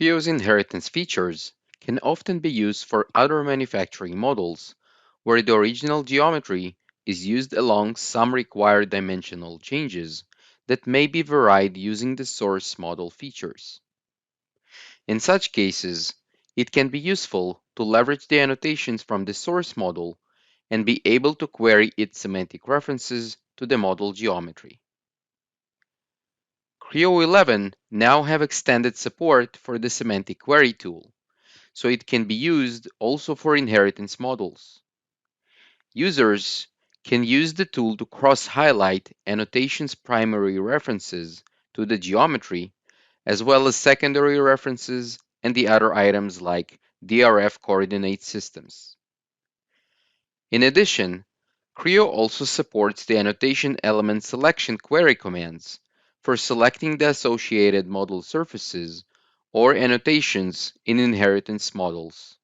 Creo's inheritance features can often be used for other manufacturing models, where the original geometry is used along some required dimensional changes that may be varied using the source model features. In such cases, it can be useful to leverage the annotations from the source model and be able to query its semantic references to the model geometry. Creo 11 now have extended support for the semantic query tool, so it can be used also for inheritance models. Users can use the tool to cross-highlight annotations' primary references to the geometry, as well as secondary references and the other items like DRF coordinate systems. In addition, Creo also supports the annotation element selection query commands for selecting the associated model surfaces or annotations in inheritance models.